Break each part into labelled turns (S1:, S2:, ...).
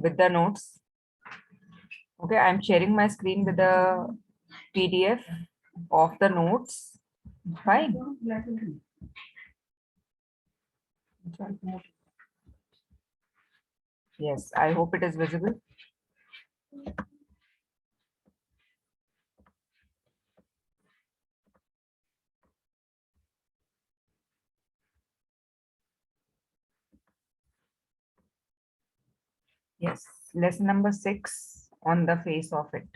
S1: with the notes. Okay, I'm sharing my screen with the PDF of the notes. Fine. Yes, I hope it is visible. Yes, lesson number 6 on the face of it.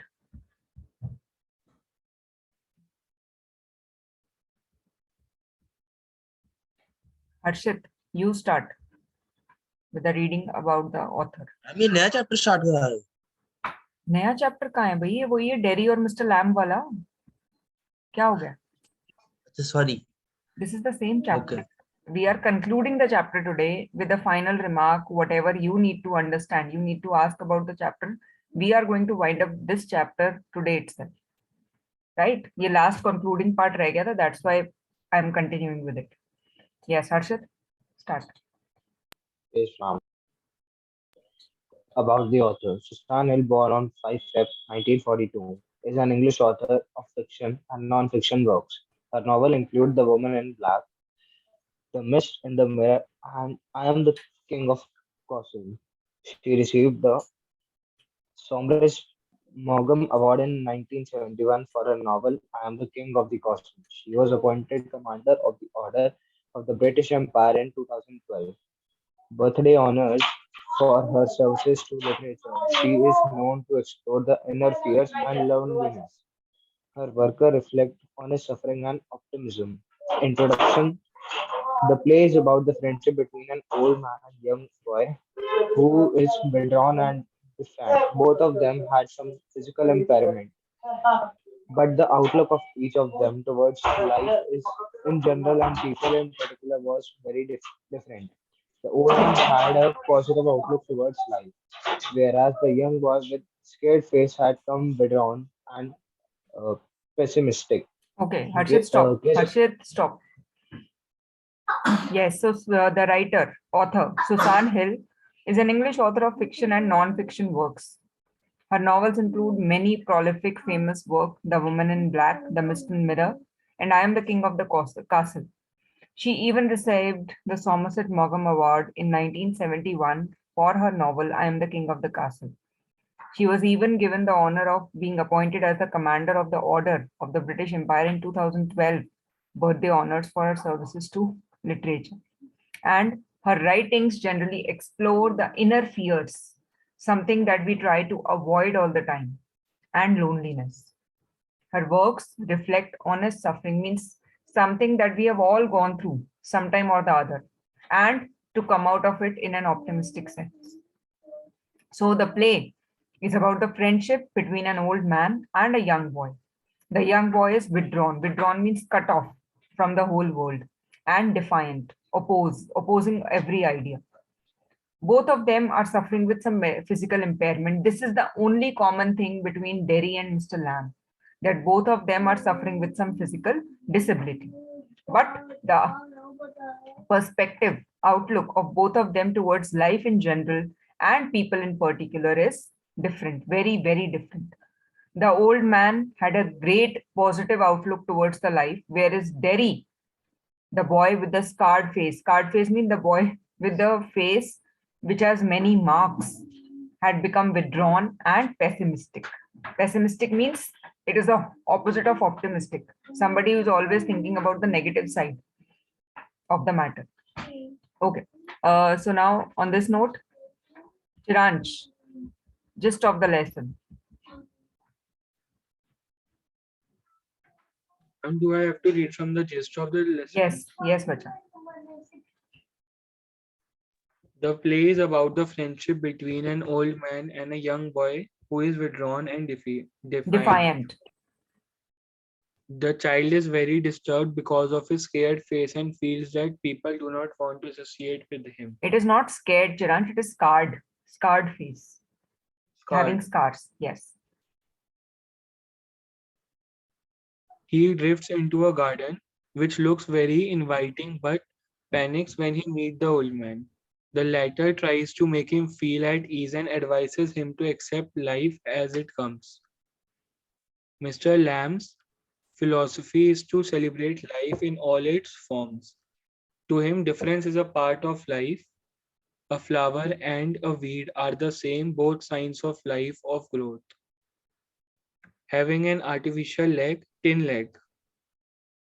S1: Harshit, you start with the reading about the author.
S2: मैं नया chapter start कर रहा हूँ.
S1: नया chapter कहाँ है भाई? वो ये डेरी और मिस्टर लैम्ब वाला क्या हो गया?
S2: अच्छा sorry.
S1: This is the same chapter.
S2: Okay.
S1: We are concluding the chapter today with a final remark. Whatever you need to understand, you need to ask about the chapter. We are going to wind up this chapter today itself. Right? ये last concluding part रह गया था. That's why I'm continuing with it. Yes, Harshit, start.
S3: Yes, Ram. About the author, Susan Hill, born on 5 Feb 1942, is an English author of fiction and non-fiction works. Her novels include The Woman in Black, The Mist in the Mirror, and I Am the King of Costume. She received the Somers Maugham Award in 1971 for her novel I Am the King of the Costume. She was appointed Commander of the Order of the British Empire in 2012. Birthday honors for her services to literature. She is known to explore the inner fears and loneliness. Her work reflects honest suffering and optimism. Introduction. The play is about the friendship between an old man and young boy who is withdrawn and defiant. Both of them had some physical impairment, but the outlook of each of them towards life is in general and people in particular was very different. The old man had a positive outlook towards life, whereas the young boy with scared face had come withdrawn and uh, pessimistic.
S1: Okay, Harshit, stop. Harshit, stop. Yes, so the writer, author, Susan Hill, is an English author of fiction and non-fiction works. Her novels include many prolific, famous works: The Woman in Black, The Mist and Mirror, and I Am the King of the Castle. She even received the Somerset Maugham Award in 1971 for her novel I Am the King of the Castle. She was even given the honor of being appointed as the Commander of the Order of the British Empire in 2012, birthday honors for her services to literature. And her writings generally explore the inner fears, something that we try to avoid all the time, and loneliness. Her works reflect honest suffering, means something that we have all gone through sometime or the other, and to come out of it in an optimistic sense. So the play is about the friendship between an old man and a young boy. The young boy is withdrawn. Withdrawn means cut off from the whole world, and defiant, opposing every idea. Both of them are suffering with some physical impairment. This is the only common thing between Derry and Mr. Lamb, that both of them are suffering with some physical disability. But the perspective, outlook of both of them towards life in general and people in particular is different, very, very different. The old man had a great positive outlook towards the life, whereas Derry, the boy with the scarred face means the boy with the face which has many marks, had become withdrawn and pessimistic. Pessimistic means it is the opposite of optimistic. Somebody who is always thinking about the negative side of the matter. Okay. So now on this note, Chiransh, gist of the lesson.
S4: And do I have to read from the gist of the lesson?
S1: Yes, bacha.
S4: The play is about the friendship between an old man and a young boy who is withdrawn and defiant. The child is very disturbed because of his scared face and feels that people do not want to associate with him.
S1: It is not scared, Chiransh, it is scarred face. Having scars, yes.
S4: He drifts into a garden which looks very inviting but panics when he meets the old man. The latter tries to make him feel at ease and advises him to accept life as it comes. Mr. Lamb's philosophy is to celebrate life in all its forms. To him, difference is a part of life. A flower and a weed are the same, both signs of life, of growth. Having an artificial leg, tin leg,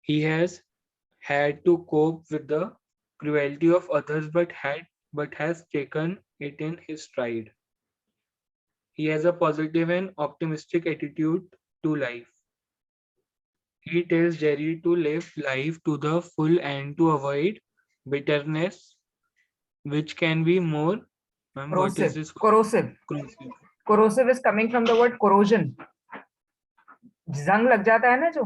S4: he has had to cope with the cruelty of others but has taken it in his stride. He has a positive and optimistic attitude to life. He tells Jerry to live life to the full and to avoid bitterness, which can be more. Ma'am, what is
S1: Corrosive.
S4: this?
S1: Corrosive.
S4: Corrosive.
S1: Corrosive is coming from the word corrosion. जंग लग जाता है ना जो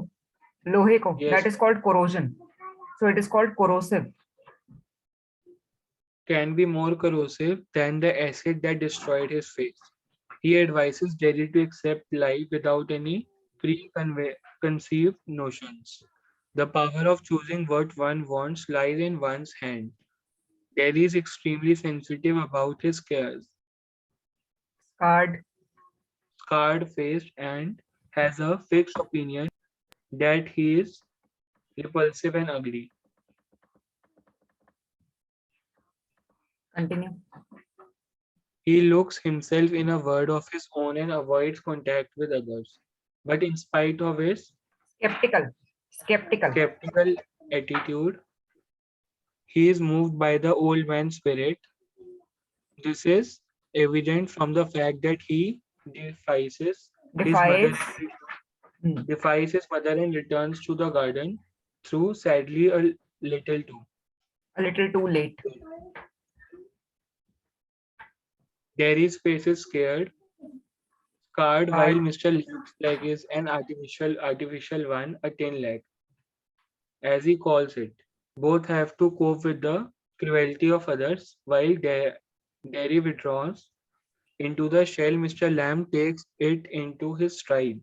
S1: लोहे को,
S4: Yes.
S1: that is called corrosion. So it is called corrosive.
S4: Can be more corrosive than the acid that destroyed his face. He advises Jerry to accept life without any preconceived notions. The power of choosing what one wants lies in one's hand. Jerry is extremely sensitive about his scares, scarred face, and has a fixed opinion that he is repulsive and ugly.
S1: Continue.
S4: He looks himself in a world of his own and avoids contact with others. But in spite of his
S1: Skeptical.
S4: skeptical attitude, he is moved by the old man's spirit. This is evident from the fact that he defies his mother,
S1: Hmm.
S4: defies his mother and returns to the garden through sadly a little too.
S1: A little too late.
S4: Gary's face is scared, scarred, while
S1: Scarred.
S4: Mr. Lamp's leg is an artificial one, a tin leg, as he calls it. Both have to cope with the cruelty of others, while Gary withdraws into the shell. Mr. Lamb takes it into his stride.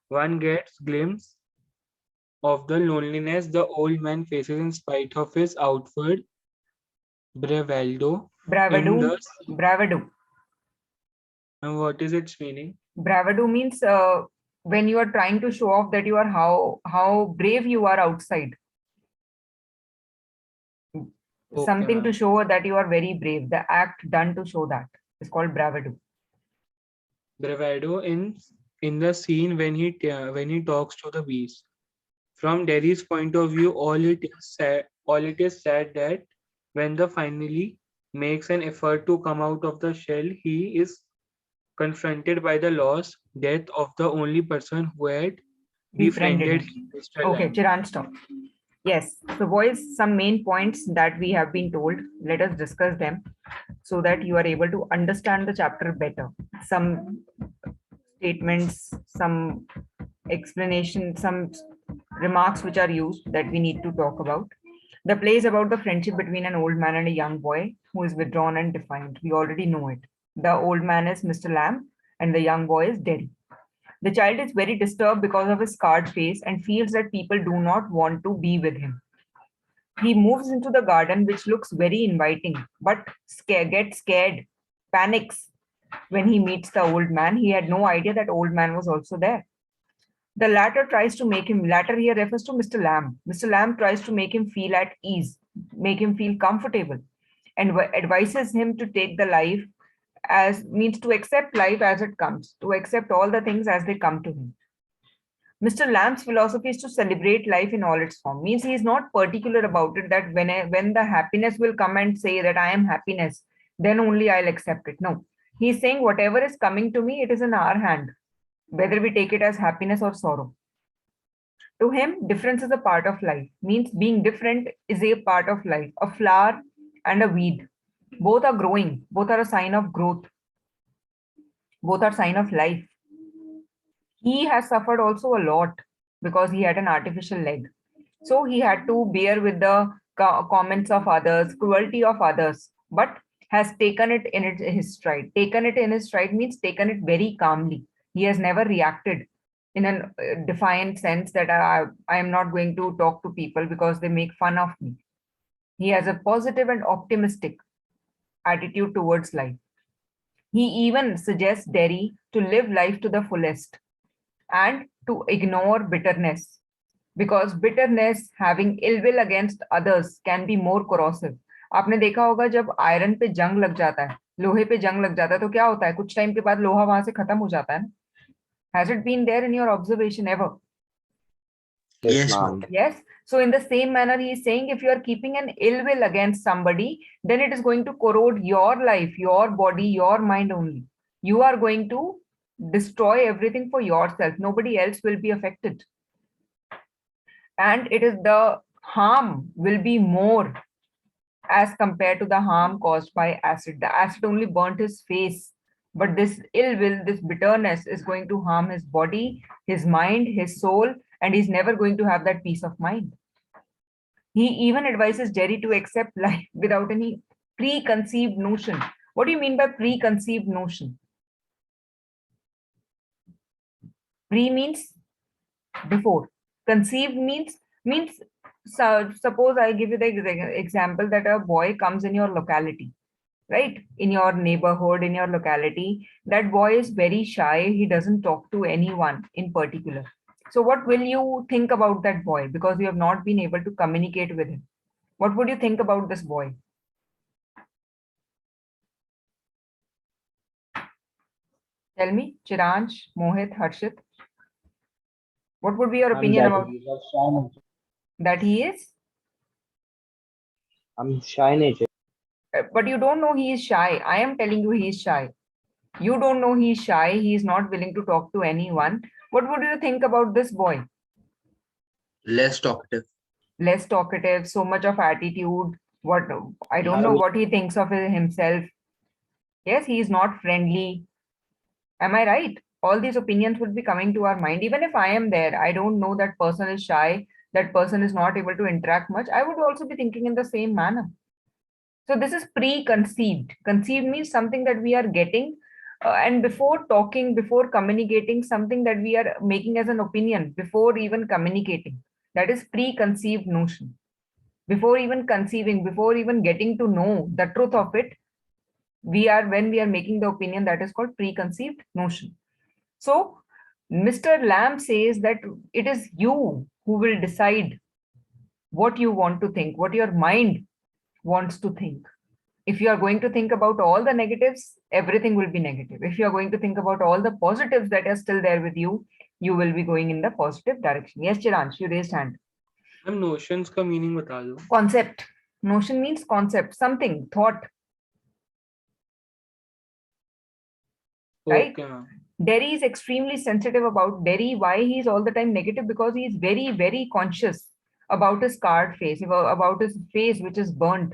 S4: One gets glimpse of the loneliness the old man faces in spite of his outward bravado. In the
S1: Bravado.
S4: and what is its meaning?
S1: Bravado means when you are trying to show off that you are how brave you are outside.
S4: Okay,
S1: Something to
S4: ma'am.
S1: show that you are very brave. The act done to show that is called bravado.
S4: Bravado in the scene when he talks to the beast. From Derry's point of view, all it is sad that when the finally makes an effort to come out of the shell, he is confronted by the loss, death of the only person who had befriended him, Mr.
S1: Okay,
S4: Lamb.
S1: Chiran, stop. Yes. So boys, some main points that we have been told. Let us discuss them so that you are able to understand the chapter better. Some statements, some explanation, some remarks which are used that we need to talk about. The play is about the friendship between an old man and a young boy who is withdrawn and defiant. We already know it. The old man is Mr. Lamb and the young boy is Derry. The child is very disturbed because of his scarred face and feels that people do not want to be with him. He moves into the garden, which looks very inviting, but gets scared, panics when he meets the old man. He had no idea that old man was also there. The latter tries to make him, latter here refers to Mr. Lamb. Mr. Lamb tries to make him feel at ease, make him feel comfortable, and advises him to take the life as means to accept life as it comes, to accept all the things as they come to him. Mr. Lamb's philosophy is to celebrate life in all its form. Means he is not particular about it that when the happiness will come and say that I am happiness, then only I'll accept it. No, he's saying whatever is coming to me, it is in our hand, whether we take it as happiness or sorrow. To him, difference is a part of life. Means being different is a part of life. A flower and a weed, both are growing. Both are a sign of growth. Both are sign of life. He has suffered also a lot because he had an artificial leg. So he had to bear with the comments of others, cruelty of others, but has taken it in his stride. Taken it in his stride means taken it very calmly. He has never reacted in a defiant sense that I am not going to talk to people because they make fun of me. He has a positive and optimistic attitude towards life. He even suggests Derry to live life to the fullest and to ignore bitterness, because bitterness, having ill will against others, can be more corrosive. आपने देखा होगा जब iron पे जंग लग जाता है, लोहे पे जंग लग जाता है, तो क्या होता है, कुछ टाइम के बाद लोहा वहां से खत्म हो जाता है ना. Has it been there in your observation ever?
S3: Yes,
S2: Yes,
S3: ma'am.
S1: Yes. So in the same manner, he is saying if you are keeping an ill will against somebody, then it is going to corrode your life, your body, your mind only. You are going to destroy everything for yourself. Nobody else will be affected. And it is the harm will be more as compared to the harm caused by acid. The acid only burnt his face, but this ill will, this bitterness is going to harm his body, his mind, his soul, and he's never going to have that peace of mind. He even advises Jerry to accept life without any preconceived notion. What do you mean by preconceived notion? Pre means before. Conceived means suppose I give you the example that a boy comes in your locality, right? In your neighborhood, in your locality, that boy is very shy. He doesn't talk to anyone in particular. So what will you think about that boy? Because you have not been able to communicate with him. What would you think about this boy? Tell me, Chiransh, Mohit, Harshit. What would be your opinion about
S3: He's of shy nature.
S1: that he is?
S3: I'm shy nature.
S1: But you don't know he is shy. I am telling you he is shy. You don't know he is shy. He is not willing to talk to anyone. What would you think about this boy?
S2: less talkative.
S1: Less talkative, so much of attitude. What I don't know what he thinks of himself. Yes, he is not friendly. Am I right? All these opinions would be coming to our mind. Even if I am there, I don't know that person is shy, that person is not able to interact much. I would also be thinking in the same manner. So this is preconceived. Conceived means something that we are getting, and before talking, before communicating, something that we are making as an opinion before even communicating. That is preconceived notion. Before even conceiving, before even getting to know the truth of it, when we are making the opinion, that is called preconceived notion. So Mr. Lamb says that it is you who will decide what you want to think, what your mind wants to think. If you are going to think about all the negatives, everything will be negative. If you are going to think about all the positives that are still there with you, you will be going in the positive direction. Yes, Chiransh, you raised hand.
S4: हम notions का meaning बता दो.
S1: Concept. Notion means concept, something, thought. Right?
S4: Okay, ma'am.
S1: Derry is extremely sensitive about Derry. Why he is all the time negative? Because he is very, very conscious about his scarred face, about his face which is burnt.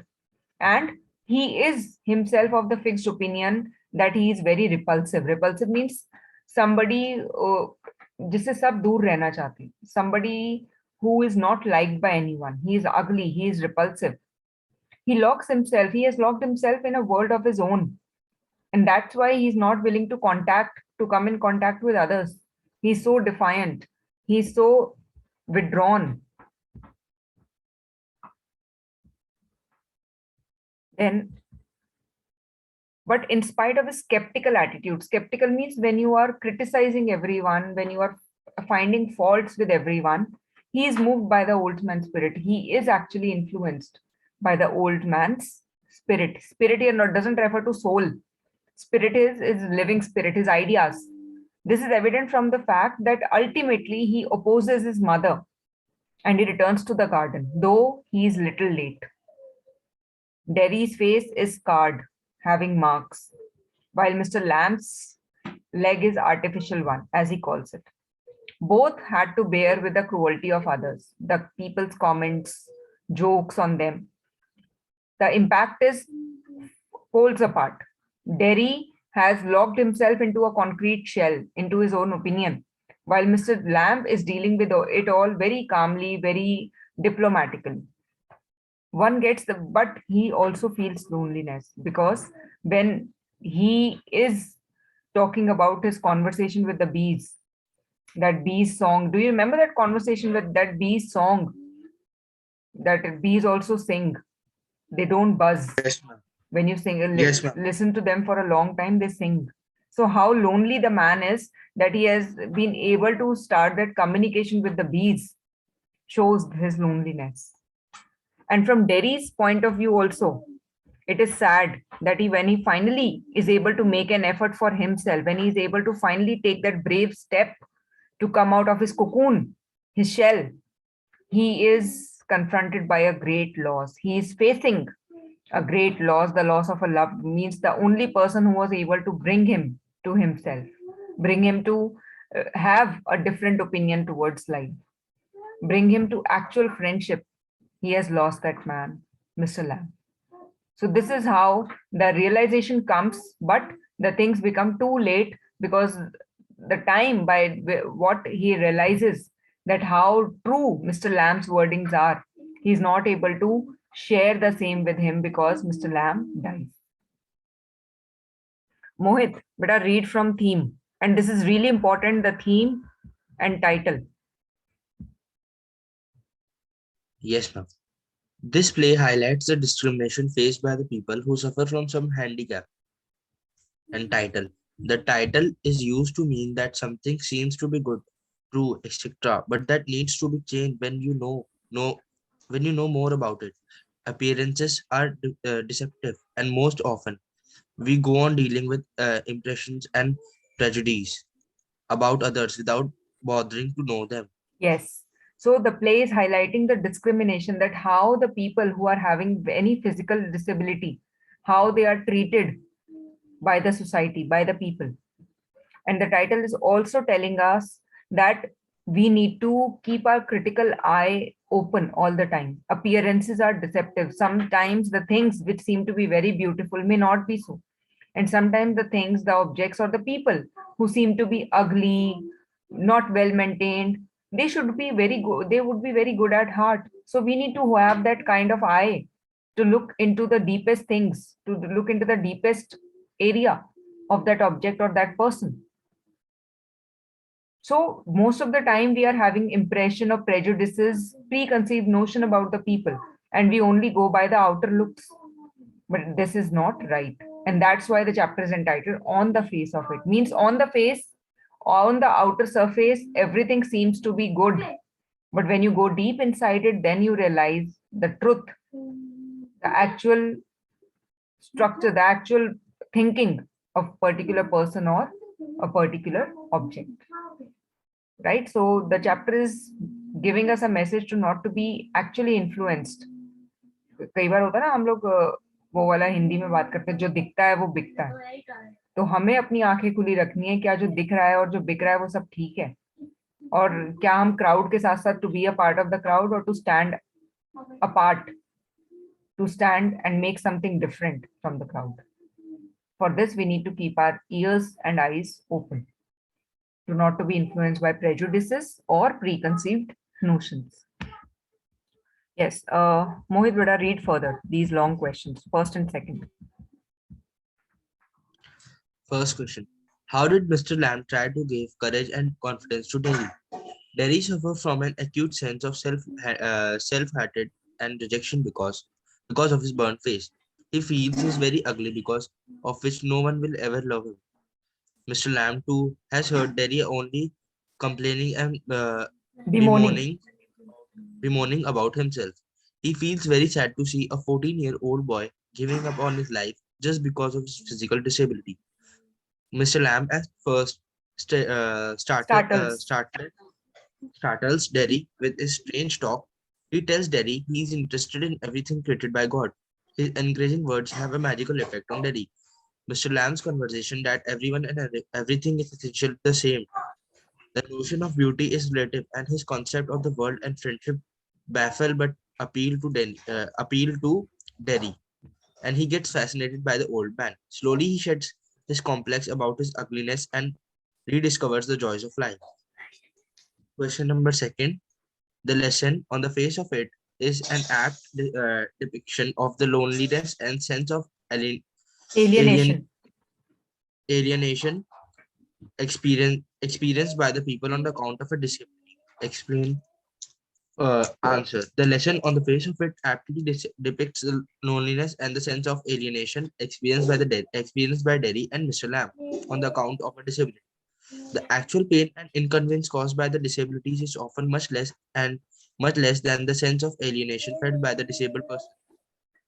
S1: And he is himself of the fixed opinion that he is very repulsive. Repulsive means somebody जिससे सब दूर रहना चाहते हैं. Somebody who is not liked by anyone. He is ugly. He is repulsive. He locks himself. He has locked himself in a world of his own. And that's why he's not willing to come in contact with others. He's so defiant. He's so withdrawn. But in spite of his skeptical attitude, skeptical means when you are criticizing everyone, when you are finding faults with everyone, he is moved by the old man's spirit. He is actually influenced by the old man's spirit. Spirit here doesn't refer to soul. Spirit is living spirit, his ideas. This is evident from the fact that ultimately he opposes his mother and he returns to the garden, though he is little late. Derry's face is scarred, having marks, while Mr. Lamb's leg is artificial one, as he calls it. Both had to bear with the cruelty of others, the people's comments, jokes on them. The impact is poles apart. Derry has locked himself into a concrete shell, into his own opinion, while Mr. Lamb is dealing with it all very calmly, very diplomatically. One gets but he also feels loneliness, because when he is talking about his conversation with the bees, that bees song, do you remember that conversation with that bees song that bees also sing? They don't buzz.
S2: Yes, ma'am.
S1: When you sing,
S2: Yes, ma'am.
S1: listen to them for a long time, they sing. So how lonely the man is that he has been able to start that communication with the bees shows his loneliness. And from Derry's point of view also, it is sad that when he finally is able to make an effort for himself, when he is able to finally take that brave step to come out of his cocoon, his shell, he is confronted by a great loss. He is facing a great loss. The loss of a loved means the only person who was able to bring him to himself, bring him to have a different opinion towards life, bring him to actual friendship. He has lost that man, Mr. Lamb. So this is how the realization comes, but the things become too late because the time by what he realizes that how true Mr. Lamb's wordings are, he's not able to share the same with him because Mr. Lamb dies. Mohit, better read from theme. And this is really important, the theme and title.
S2: Yes, ma'am. This play highlights the discrimination faced by the people who suffer from some handicap. And title. The title is used to mean that something seems to be good, true, etc., but that needs to be changed when you know more about it. Appearances are deceptive, and most often we go on dealing with impressions and prejudice about others without bothering to know them.
S1: Yes. So the play is highlighting the discrimination, that how the people who are having any physical disability, how they are treated by the society, by the people. And the title is also telling us that we need to keep our critical eye open all the time. Appearances are deceptive. Sometimes the things which seem to be very beautiful may not be so. And sometimes the things, the objects, or the people who seem to be ugly, not well maintained, they should be very good, they would be very good at heart. So we need to have that kind of eye to look into the deepest things, to look into the deepest area of that object or that person. So most of the time we are having impression of prejudices, preconceived notion about the people, and we only go by the outer looks. But this is not right. And that's why the chapter is entitled On the Face of It. Means on the face, on the outer surface, everything seems to be good. But when you go deep inside it, then you realize the truth, the actual structure, the actual thinking of particular person or a particular object. Right? So the chapter is giving us a message to not to be actually influenced. कई बार होता है ना, हम लोग वो वाला हिंदी में बात करते हैं, जो दिखता है वो बिकता है. तो हमें अपनी आंखें खुली रखनी है, क्या जो दिख रहा है और जो बिक रहा है वो सब ठीक है, और क्या हम क्राउड के साथ साथ to be a part of the crowd और to stand apart, to stand and make something different from the crowd. For this, we need to keep our ears and eyes open to not to be influenced by prejudices or preconceived notions. Yes, Mohit, would I read further these long questions, first and second?
S2: First question. How did Mr. Lamb try to give courage and confidence to Derry? Derry suffered from an acute sense of self-hatred and rejection because of his burnt face. He feels he's very ugly because of which no one will ever love him. Mr. Lamb too has heard Derry only complaining and bemoaning about himself. He feels very sad to see a 14-year-old boy giving up on his life just because of his physical disability. Mr. Lamb at first startles Derry with his strange talk. He tells Derry he is interested in everything created by God. His encouraging words have a magical effect on Derry. Mr. Lamb's conversation that everyone and everything is essentially the same. The notion of beauty is relative, and his concept of the world and friendship baffle but appeal to Derry. And he gets fascinated by the old man. Slowly, he sheds his complex about his ugliness and rediscovers the joys of life. Question number second. The lesson on the face of it is an apt depiction of the loneliness and sense of alienation experienced by the people on the account of a disability. Explain. Answer. The lesson on the face of it aptly depicts the loneliness and the sense of alienation experienced by Derry and Mr. Lamb on the account of a disability. The actual pain and inconvenience caused by the disabilities is often much less than the sense of alienation felt by the disabled person.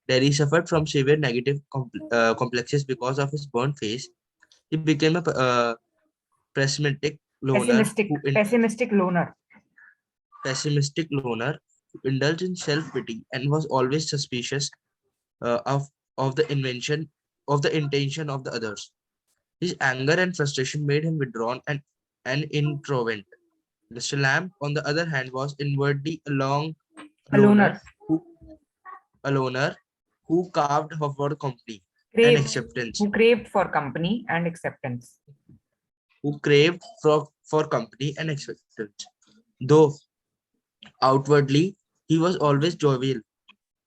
S2: Derry suffered from severe negative complexes because of his burnt face. He became a pessimistic loner
S1: Pessimistic,
S2: who
S1: pessimistic loner.
S2: pessimistic loner who indulged in self-pity and was always suspicious of the intention of the others. His anger and frustration made him withdrawn and introvert. Mr. Lamb, on the other hand, was inwardly
S1: A
S2: loner
S1: loner.
S2: who a loner who carved for company and
S1: Craved.
S2: acceptance,
S1: Who craved for company and acceptance.
S2: who craved for company and acceptance. Though outwardly he was always jovial,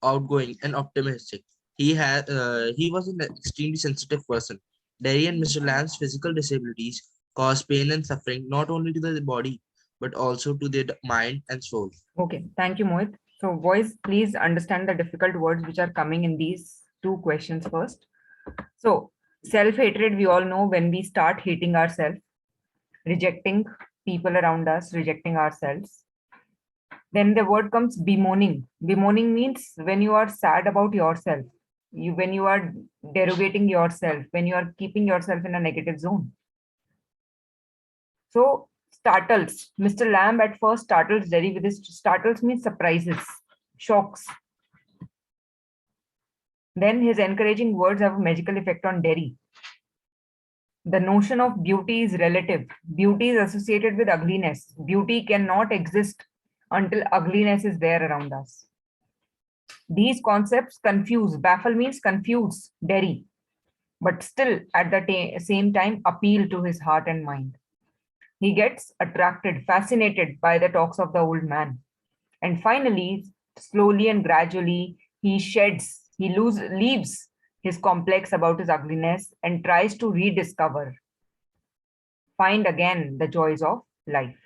S2: outgoing, and optimistic. He was an extremely sensitive person. Derry and Mr. Lamb's physical disabilities cause pain and suffering not only to the body but also to the mind and soul.
S1: Okay, thank you, Mohit. So, boys, please understand the difficult words which are coming in these two questions first. So, self-hatred, we all know when we start hating ourselves, rejecting people around us, rejecting ourselves. Then the word comes bemoaning. Bemoaning means when you are sad about yourself, when you are derogating yourself, when you are keeping yourself in a negative zone. So startles. Mr. Lamb at first startles Derry with his startles means surprises, shocks. Then his encouraging words have a magical effect on Derry. The notion of beauty is relative. Beauty is associated with ugliness. Beauty cannot exist until ugliness is there around us. These concepts confuse. Baffle means confuse Derry, but still at the same time appeal to his heart and mind. He gets attracted, fascinated by the talks of the old man. And finally, slowly and gradually, leaves his complex about his ugliness and tries to rediscover, find again the joys of life.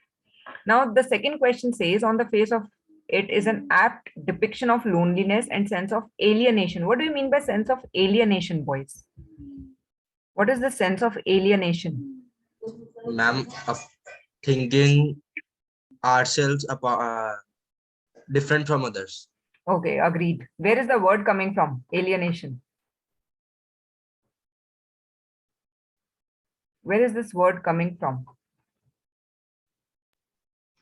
S1: Now, the second question says, on the face of it is an apt depiction of loneliness and sense of alienation. What do you mean by sense of alienation, boys? What is the sense of alienation?
S2: Ma'am, of thinking ourselves different from others.
S1: Okay, agreed. Where is the word coming from? Alienation. Where is this word coming from?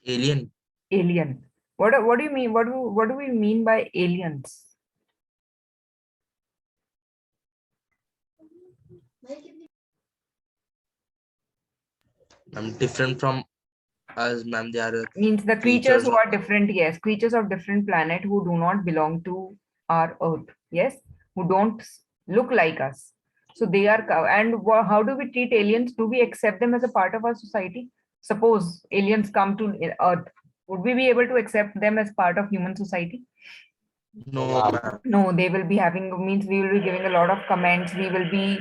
S2: Alien.
S1: Alien. What do you mean? What do we mean by aliens?
S2: I'm different from us, ma'am. They are
S1: Means the creatures who
S2: of
S1: are different, yes, creatures of different planet who do not belong to our earth, yes, who don't look like us. So they are, and how do we treat aliens? Do we accept them as a part of our society? Suppose aliens come to earth, would we be able to accept them as part of human society?
S2: no, ma'am.
S1: No, they will be having, means we will be giving a lot of comments. We will be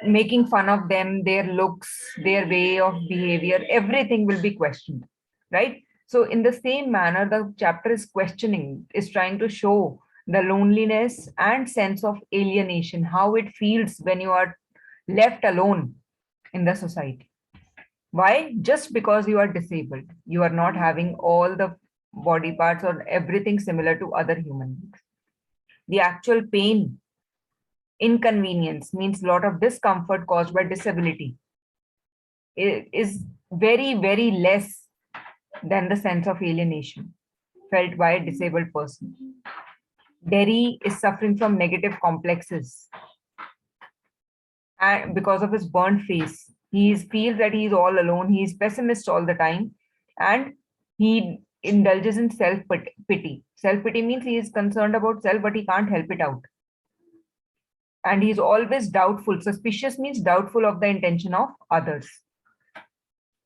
S1: making fun of them, their looks, their way of behavior, everything will be questioned, right? So in the same manner, the chapter is questioning, is trying to show the loneliness and sense of alienation, how it feels when you are left alone in the society. Why? Just because you are disabled, you are not having all the body parts or everything similar to other human beings. The actual pain, inconvenience, means a lot of discomfort caused by disability is very, very less than the sense of alienation felt by a disabled person. Derry is suffering from negative complexes and because of his burnt face. He feels that he is all alone. He is pessimist all the time, and he indulges in self-pity. Self-pity means he is concerned about self, but he can't help it out. And he's always doubtful. Suspicious means doubtful of the intention of others.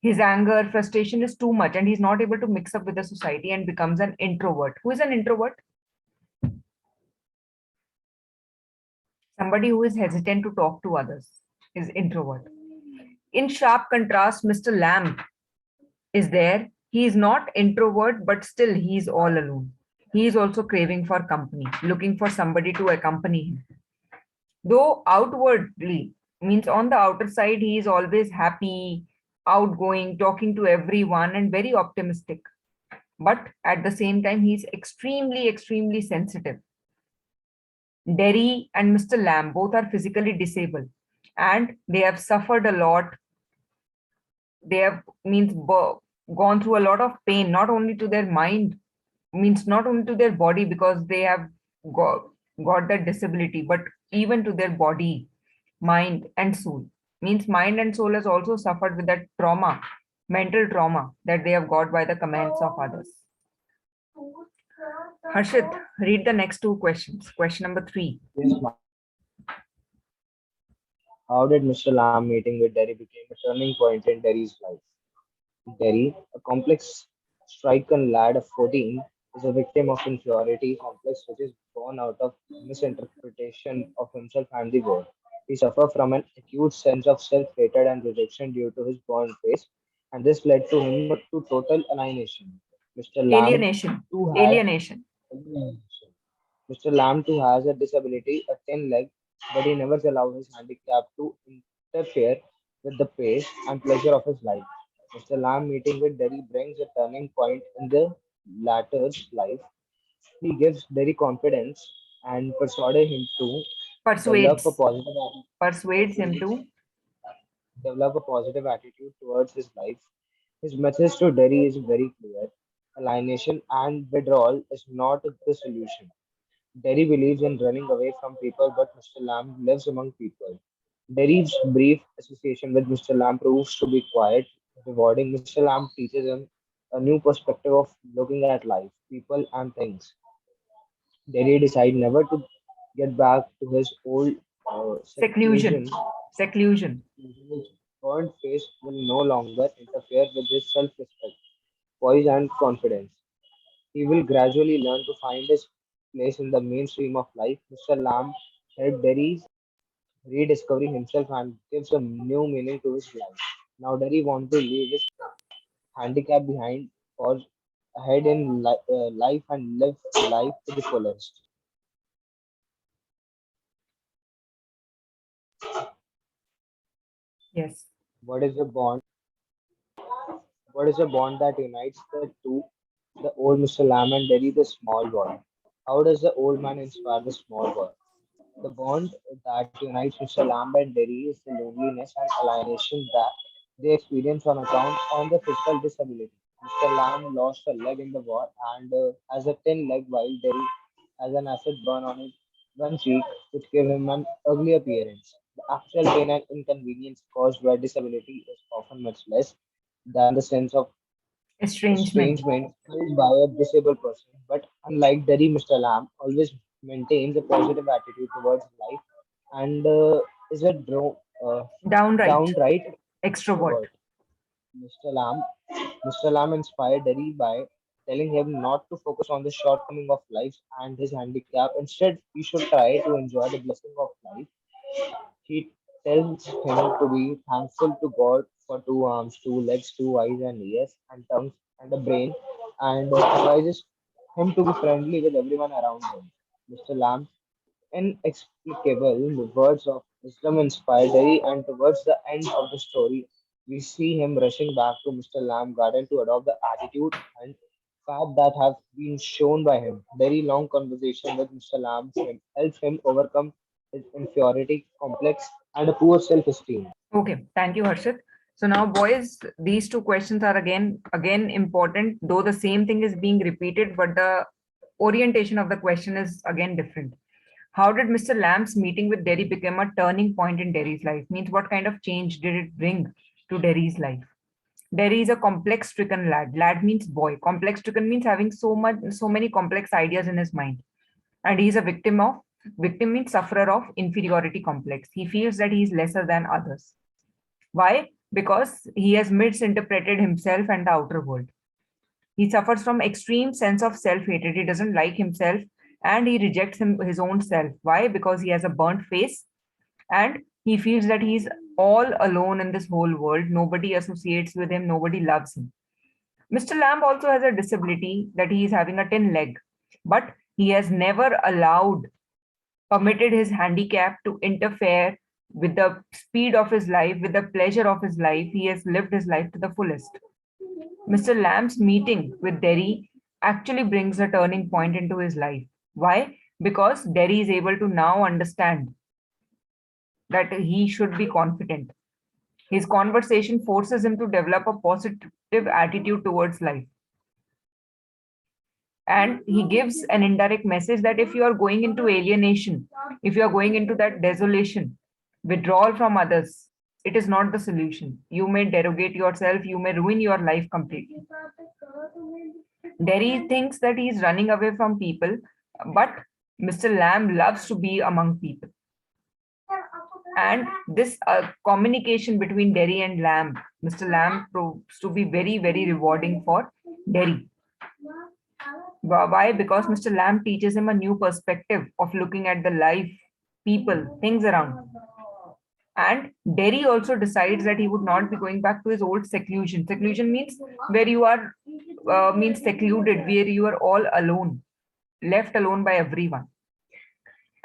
S1: His anger, frustration is too much, and he's not able to mix up with the society and becomes an introvert. Who is an introvert? Somebody who is hesitant to talk to others is introvert. In sharp contrast, Mr. Lamb is there, He is not introvert, but still he is all alone. He is also craving for company, looking for somebody to accompany him. Though outwardly, means on the outer side, he is always happy, outgoing, talking to everyone, and very optimistic. But at the same time, he is extremely, extremely sensitive. Derry and Mr. Lamb both are physically disabled and they have suffered a lot. They have gone through a lot of pain, not only to their mind, means not only to their body because they have got that disability, but even to their body, mind, and soul. Means mind and soul has also suffered with that trauma, mental trauma that they have got by the comments of others. Harshit, read the next two questions. Question number 3.
S3: Yes, ma'am. How did Mr. Lamb meeting with Derry became a turning point in Derry's life? Derry, a complex stricken lad of 14, is a victim of inferiority complex which is born out of misinterpretation of himself and the world. He suffers from an acute sense of self-hatred and rejection due to his born face, and this led to him to total alienation. Mr. Lamb
S1: Alienation.
S3: too has
S1: Alienation.
S3: Mr. Lamb too has a disability, a thin leg, but he never allowed his handicap to interfere with the pace and pleasure of his life. Mr. Lamb meeting with Derry brings a turning point in the latter's life. He gives Derry confidence and persuaded him to develop a
S1: Persuades.
S3: positive
S1: Persuades him to.
S3: develop a positive attitude towards his life. His message to Derry is very clear. Alienation and withdrawal is not the solution. Derry believes in running away from people, but Mr. Lamb lives among people. Derry's brief association with Mr. Lamb proves to be quite rewarding. Mr. Lamb teaches him a new perspective of looking at life, people, and things. Derry decides never to get back to his old
S1: Seclusion.
S3: seclusion.
S1: Seclusion.
S3: His burnt face will no longer interfere with his self respect, poise, and confidence. He will gradually learn to find his place in the mainstream of life. Mr. Lamb helped Derry rediscover himself and gives a new meaning to his life. Now Derry wants to leave his handicap behind for ahead in life and live life to the fullest.
S1: Yes.
S3: What is the bond? What is the bond that unites the two, the old Mr. Lamb and Derry, the small boy? How does the old man inspire the small boy? The bond that unites Mr. Lamb and Derry is the loneliness and alienation that they experience on account of the physical disability. Mr. Lamb lost a leg in the war and has a thin leg while Derry has an acid burn on his one cheek which gave him an ugly appearance. The actual pain and inconvenience caused by disability is often much less than the sense of
S1: Estrangement.
S3: estrangement felt by a disabled person. But unlike Derry, Mr. Lamb always maintains a positive attitude towards life and is a
S1: Downright
S3: downright
S1: extrovert.
S3: extrovert. Mr. Lamb, Mr. Lamb inspired Derry by telling him not to focus on the shortcoming of life and his handicap. Instead, he should try to enjoy the blessing of life. He tells him to be thankful to God for two arms, two legs, two eyes and ears, and tongues, and a brain, and advises him to be friendly with everyone around him. Mr. Lamb's inexplicable words of wisdom inspired Derry, and towards the end of the story, we see him rushing back to Mr. Lamb garden to adopt the attitude and path that have been shown by him. Very long conversation with Mr. Lamb helps him overcome his inferiority complex and a poor self-esteem.
S1: Okay, thank you, Harshit. So now, boys, these two questions are again important, though the same thing is being repeated, but the orientation of the question is again different. How did Mr. Lamb's meeting with Derry become a turning point in Derry's life? Means what kind of change did it bring to Derry's life? Derry is a complex stricken lad. Lad means boy. Complex stricken means having so many complex ideas in his mind. And he is a victim means sufferer of inferiority complex. He feels that he is lesser than others. Why? Because he has misinterpreted himself and the outer world. He suffers from extreme sense of self-hatred. He doesn't like himself and he rejects his own self. Why? Because he has a burnt face and he feels that he's all alone in this whole world. Nobody associates with him. Nobody loves him. Mr. Lamb also has a disability that he is having a 10 leg, but he has never permitted his handicap to interfere with the speed of his life, with the pleasure of his life. He has lived his life to the fullest. Mr. Lamb's meeting with Derry actually brings a turning point into his life. Why? Because Derry is able to now understand that he should be confident. His conversation forces him to develop a positive attitude towards life. And he gives an indirect message that if you are going into alienation, if you are going into that desolation, withdrawal from others, it is not the solution. You may derogate yourself, you may ruin your life completely. Derry thinks that he is running away from people, but Mr. Lamb loves to be among people. And this communication between Derry and Lamb, Mr. Lamb proves to be very, very rewarding for Derry. Why? Because Mr. Lamb teaches him a new perspective of looking at the life, people, things around. And Derry also decides that he would not be going back to his old seclusion. Seclusion means where you are, means secluded, where you are all alone, left alone by everyone.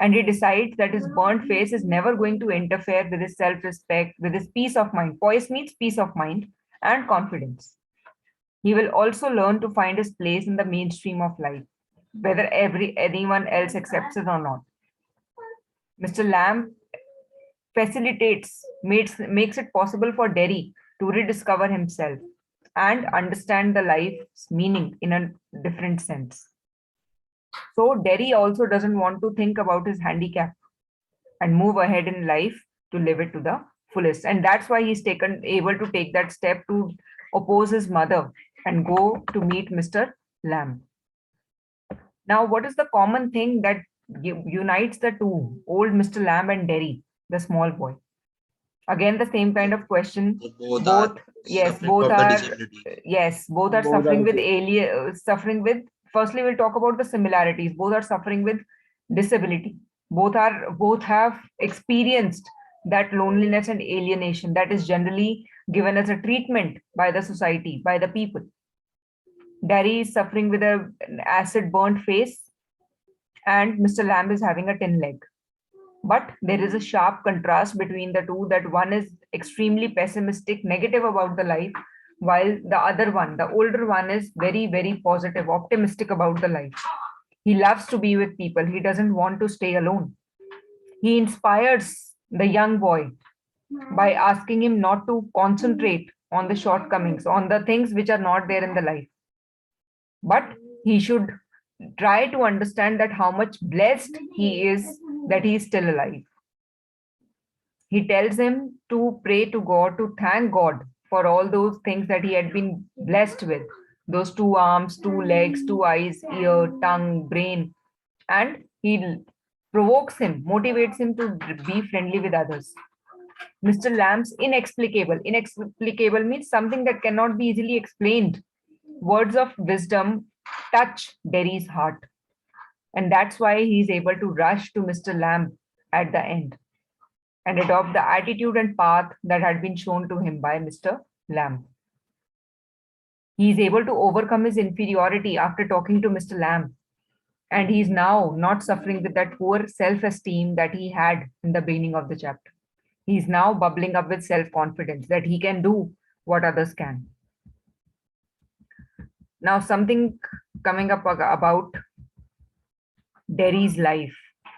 S1: And he decides that his burnt face is never going to interfere with his self-respect, with his peace of mind. Poise means peace of mind and confidence. He will also learn to find his place in the mainstream of life, whether anyone else accepts it or not. Mr. Lamb makes it possible for Derry to rediscover himself and understand the life's meaning in a different sense. So Derry also doesn't want to think about his handicap and move ahead in life to live it to the fullest. And that's why he's able to take that step to oppose his mother and go to meet Mr. Lamb. Now, what is the common thing that unites the two, old Mr. Lamb and Derry, the small boy? Again, the same kind of question.
S2: Both are
S1: suffering with firstly, we'll talk about the similarities. Both are suffering with disability. Both have experienced that loneliness and alienation that is generally given as a treatment by the society, by the people. Derry is suffering with an acid burnt face, and Mr. Lamb is having a 10 leg. But there is a sharp contrast between the two, that one is extremely pessimistic, negative about the life, while the other one, the older one, is very, very positive, optimistic about the life. He loves to be with people. He doesn't want to stay alone. He inspires the young boy by asking him not to concentrate on the shortcomings, on the things which are not there in the life. But he should try to understand that how much blessed he is that he is still alive. He tells him to pray to God, to thank God for all those things that he had been blessed with. Those 2 arms, 2 legs, 2 eyes, ear, tongue, brain. And he provokes him, motivates him to be friendly with others. Mr. Lamb's inexplicable. Inexplicable means something that cannot be easily explained. Words of wisdom touch Derry's heart. And that's why he's able to rush to Mr. Lamb at the end and adopt the attitude and path that had been shown to him by Mr. Lamb. He is able to overcome his inferiority after talking to Mr. Lamb. And he's now not suffering with that poor self-esteem that he had in the beginning of the chapter. He's now bubbling up with self-confidence that he can do what others can. Now, something coming up about Derry's life.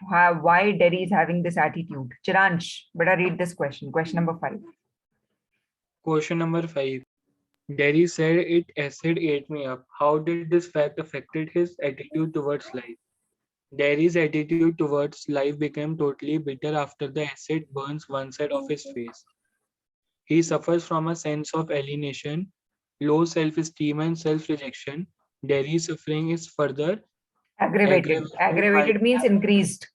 S1: Why Derry is having this attitude. Chiransh, better read this question. Question number 5.
S4: Question number 5. Derry said acid ate me up. How did this fact affected his attitude towards life? Derry's attitude towards life became totally bitter after the acid burns one side of his face. He suffers from a sense of alienation, low self-esteem and self-rejection. Derry's suffering is further
S1: aggravated means increased.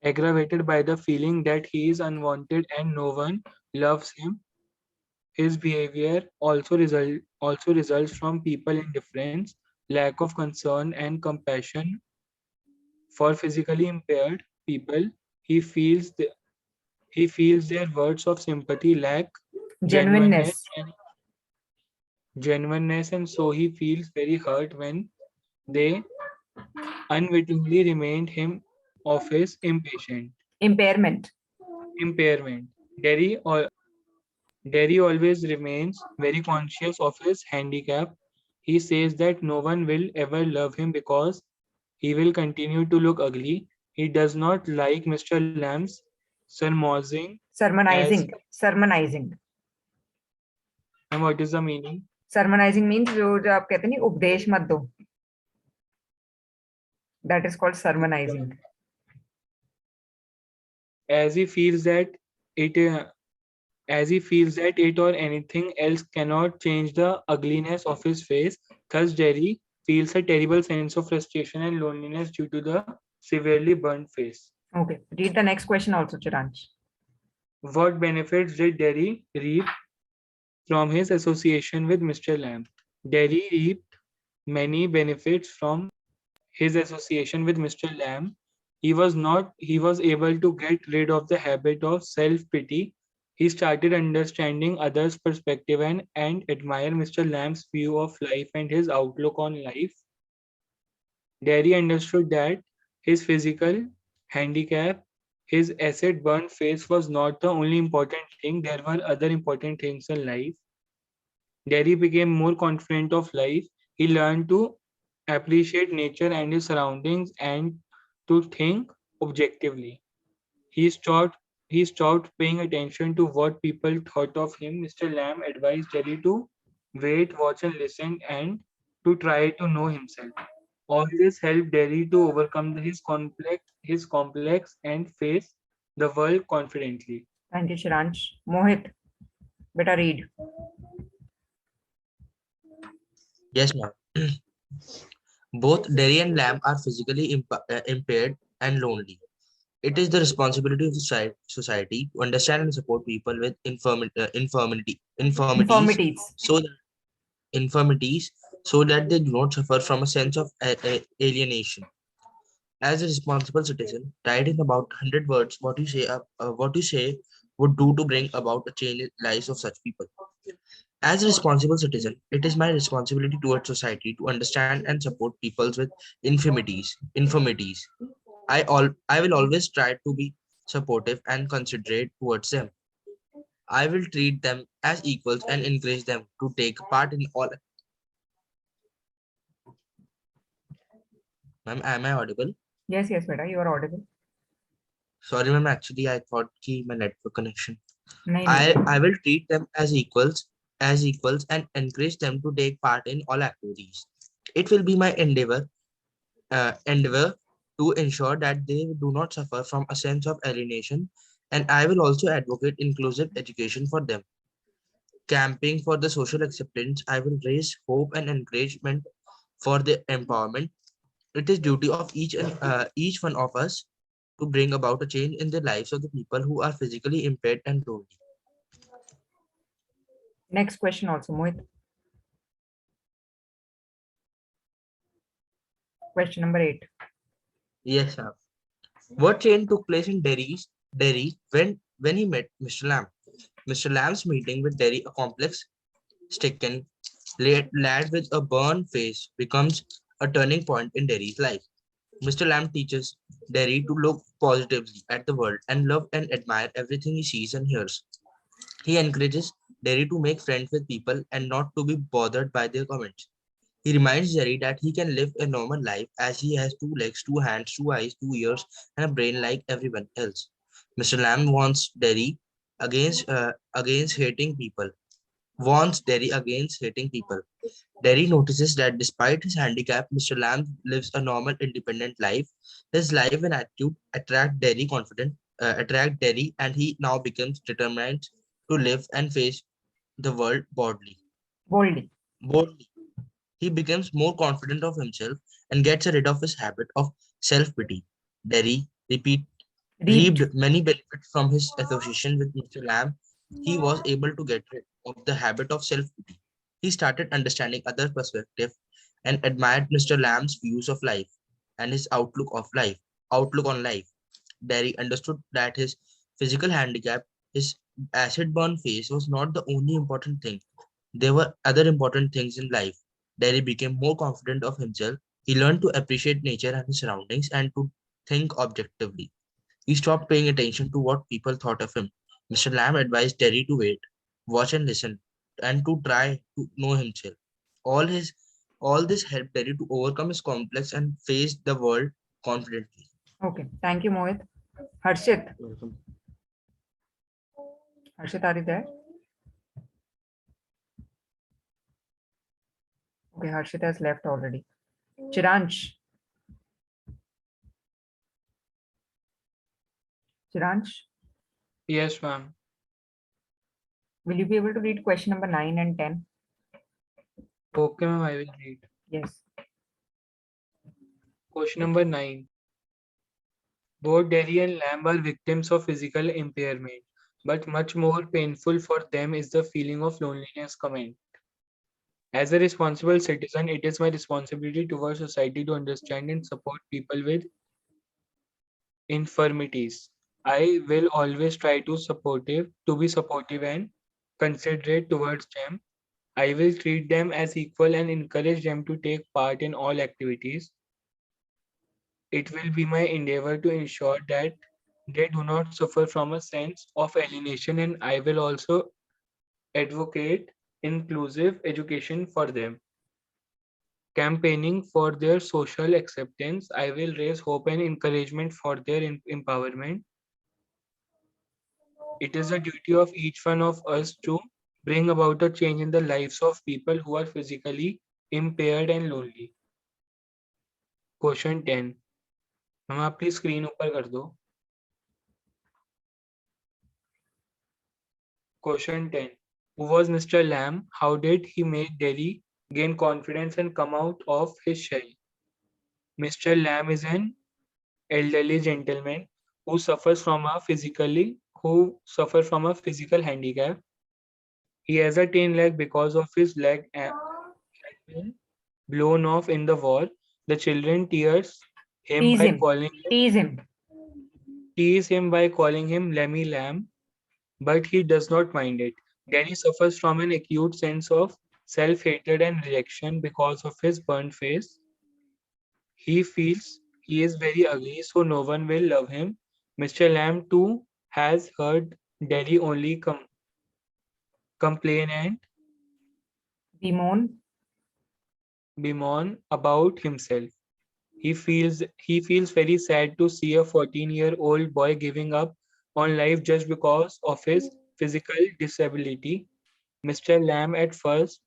S4: Aggravated by the feeling that he is unwanted and no one loves him. His behavior also results from people indifference, lack of concern and compassion for physically impaired people. He feels their words of sympathy lack genuineness genuineness, and so he feels very hurt when they unwittingly remind him of his
S1: Impairment.
S4: impairment. Derry always remains very conscious of his handicap. He says that no one will ever love him because he will continue to look ugly. He does not like Mr. Lamb's sermonizing as
S1: Sermonizing.
S4: and what is the meaning?
S1: Sermonizing means जो आप कहते नहीं उपदेश मत दो. That is called sermonizing.
S4: As he feels that it or anything else cannot change the ugliness of his face. Thus Jerry feels a terrible sense of frustration and loneliness due to the severely burnt face.
S1: Okay. Read the next question also, Chiransh.
S4: What benefits did Derry reap from his association with Mr. Lamb? Derry reaped many benefits from his association with Mr. Lamb. He was able to get rid of the habit of self-pity. He started understanding others' perspective and admire Mr. Lamb's view of life and his outlook on life. Derry understood that his physical handicap, his acid burnt face was not the only important thing. There were other important things in life. Derry became more confident of life. He learned to appreciate nature and his surroundings and to think objectively. He stopped paying attention to what people thought of him. Mr. Lamb advised Derry to wait, watch, and listen and to try to know himself. All this helped Derry to overcome his complex and face the world confidently.
S1: Thank you, Chiransh. Mohit, better read.
S2: Yes, ma'am. Both Derry and Lamb are physically impaired and lonely. It is the responsibility of society to understand and support people with infirmities,
S1: Infirmities.
S2: so that they do not suffer from a sense of alienation. As a responsible citizen, write in about 100 words what you say would do to bring about a change in lives of such people. As a responsible citizen, it is my responsibility towards society to understand and support people with infirmities. I will always try to be supportive and considerate towards them. I will treat them as equals and encourage them to take part in all. Ma'am, am I audible?
S1: Yes, beta, you are audible.
S2: Sorry, ma'am. Actually, I thought ki my network connection.
S1: नहीं.
S2: I will treat them as equals and encourage them to take part in all activities. It will be my endeavor to ensure that they do not suffer from a sense of alienation, and I will also advocate inclusive education for them. Camping for the social acceptance, I will raise hope and encouragement for their empowerment. It is duty of each one of us to bring about a change in the lives of the people who are physically impaired and lonely.
S1: Next question also, Mohit. Question number 8.
S2: Yes, sir. What change took place in Derry when he met Mr. Lamb? Mr. Lamb's meeting with Derry, a complex, stricken lad with a burned face, becomes a turning point in Derry's life. Mr. Lamb teaches Derry to look positively at the world and love and admire everything he sees and hears. He encourages Derry to make friends with people and not to be bothered by their comments. He reminds Jerry that he can live a normal life as he has 2 legs, 2 hands, 2 eyes, 2 ears, and a brain like everyone else. Mr. Lamb warns Derry against hating people. Derry notices that despite his handicap, Mr. Lamb lives a normal, independent life. His life and attitude attract Derry, and he now becomes determined to live and face the world boldly. He becomes more confident of himself and gets rid of his habit of self-pity. Derry reaped many benefits from his association with Mr. Lamb. He was able to get rid of the habit of self-pity. He started understanding other perspective and admired Mr. Lamb's views of life and his outlook on life. Derry understood that his physical handicap, his acid burn face, was not the only important thing. There were other important things in life. Derry became more confident of himself. He learned to appreciate nature and his surroundings and to think objectively. He stopped paying attention to what people thought of him. Mr. Lamb advised Derry to wait, watch and listen, and to try to know himself. All his all this helped Derry to overcome his complex and face the world confidently.
S1: Okay, thank you, Mohit. Harshit. Harshit, are you there? Okay, Harshit has left already. Chiransh. Chiransh,
S4: Yes, ma'am.
S1: will you be able to read question number 9 and 10?
S4: Okay, ma'am, I will read.
S1: Yes.
S4: Question number 9. Both Derry and Lamb are victims of physical impairment, but much more painful for them is the feeling of loneliness. Comment. As a responsible citizen, it is my responsibility towards society to understand and support people with infirmities. I will always try to be supportive and considerate towards them. I will treat them as equal and encourage them to take part in all activities. It will be my endeavor to ensure that they do not suffer from a sense of alienation, and I will also advocate inclusive education for them. Campaigning for their social acceptance, I will raise hope and encouragement for their empowerment. It is a duty of each one of us to bring about a change in the lives of people who are physically impaired and lonely. Question 10. Ma'am आप please screen ऊपर कर दो. Question 10. Who was Mr. Lamb? How did he make Derry gain confidence and come out of his shell? Mr. Lamb is an elderly gentleman who suffers from a physical handicap. He has a thin leg because of his leg had been blown off in the war. The children tease him by calling him Lemmy Lamb, but he does not mind it. Danny suffers from an acute sense of self-hatred and rejection because of his burnt face. He feels he is very ugly, so no one will love him. Mr. Lamb too has heard Danny only complain and bemoan about himself. He feels very sad to see a 14-year-old boy giving up on life just because of his physical disability. Mr. Lamb at first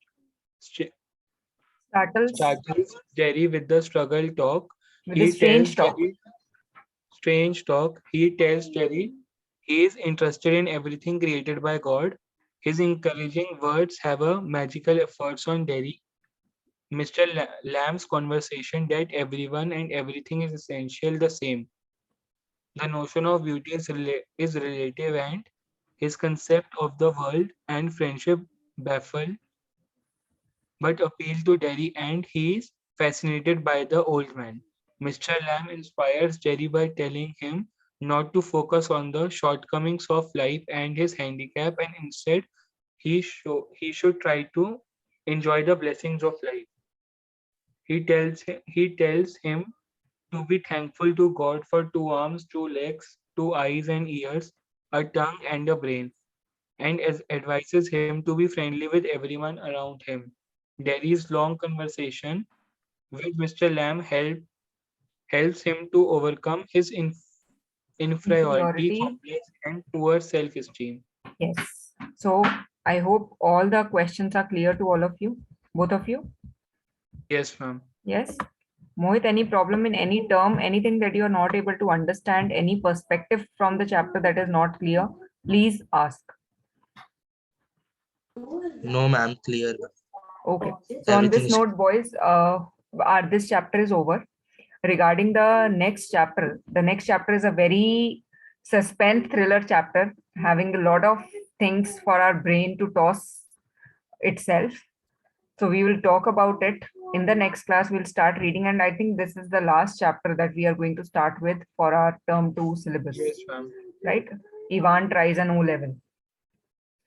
S4: startles Jerry with the struggle talk. He tells Jerry he is interested in everything created by God. His encouraging words have a magical effect on Jerry. Mr. Lamb's conversation that everyone and everything is essential the same. The notion of beauty is relative, and his concept of the world and friendship baffle but appeal to Jerry, and he is fascinated by the old man. Mr. Lamb inspires Jerry by telling him not to focus on the shortcomings of life and his handicap, and instead he should try to enjoy the blessings of life. He tells him to be thankful to God for 2 arms, 2 legs, 2 eyes and ears, a tongue and a brain, and advises him to be friendly with everyone around him. Derry's long conversation with Mr. Lamb helps him to overcome his inferiority complex and poor self-esteem.
S1: Yes. So I hope all the questions are clear to all of you, both of you.
S4: Yes, ma'am.
S1: Yes. Mohit, any problem in any term, anything that you are not able to understand, any perspective from the chapter that is not clear, please ask.
S2: No, ma'am, clear.
S1: Okay. So on this note, boys, this chapter is over. Regarding the next chapter is a very suspense thriller chapter, having a lot of things for our brain to toss itself. So we will talk about it in the next class. We'll start reading, and I think this is the last chapter that we are going to start with for our term 2 syllabus.
S4: Yes, ma'am.
S1: Right? Ivan tries an O level.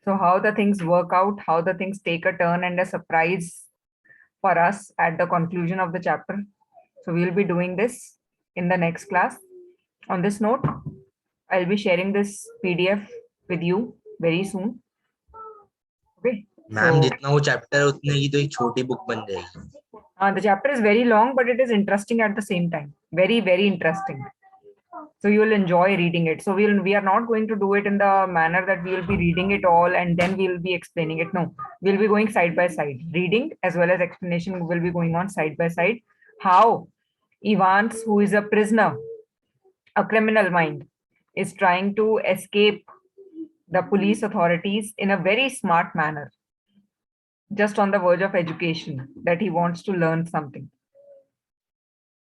S1: So how the things work out, how the things take a turn and a surprise for us at the conclusion of the chapter. So we'll be doing this in the next class. On this note, I'll be sharing this PDF with you very soon. Okay.
S2: Ma'am
S1: So
S2: जितना वो chapter उतने की तो एक छोटी book बन जाएगी.
S1: the chapter is very long, but it is interesting at the same time. Very, very interesting. So you will enjoy reading it. So we are not going to do it in the manner that we will be reading it all and then we will be explaining it. No, we'll be going side by side. Reading as well as explanation will be going on side by side. How Evans, who is a prisoner, a criminal mind, is trying to escape the police authorities in a very smart manner, just on the verge of education, that he wants to learn something.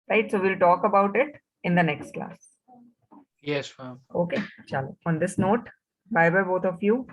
S1: Right? So we'll talk about it in the next class.
S4: Yes, ma'am.
S1: Okay. Chalo. On this note, bye bye both of you.